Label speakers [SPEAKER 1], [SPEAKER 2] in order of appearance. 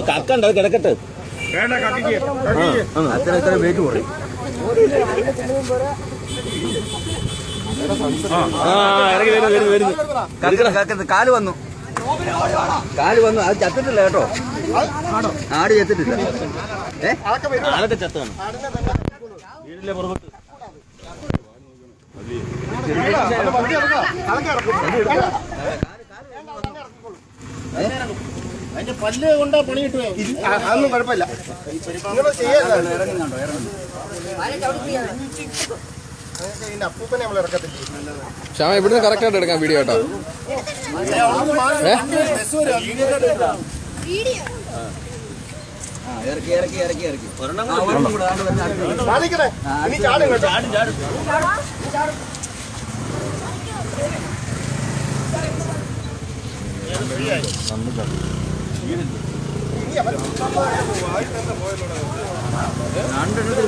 [SPEAKER 1] കക്കണ്ട കിടക്കട്ടെ അത്ര വെയിറ്റ് കുറയും. കാല് വന്നു അത് ചത്തിട്ടില്ല കേട്ടോ. ആട് ചത്തിട്ടില്ല. ആടൊക്കെ ചത്താണ് വീടിന്റെ പുറത്ത്.
[SPEAKER 2] അതിന്റെ പല്ല് കൊണ്ടാ പണി കിട്ടുമോ? അതൊന്നും കുഴപ്പമില്ല. അപ്പൂപ്പനെ നമ്മൾ ഇറക്കത്തില്ല.
[SPEAKER 3] ശ്യാമ ഇവിടുന്ന് കറക്റ്റ് ആയിട്ട് എടുക്കാം വീഡിയോ കേട്ടോ.
[SPEAKER 1] രണ്ടെണ്ണത്തിൽ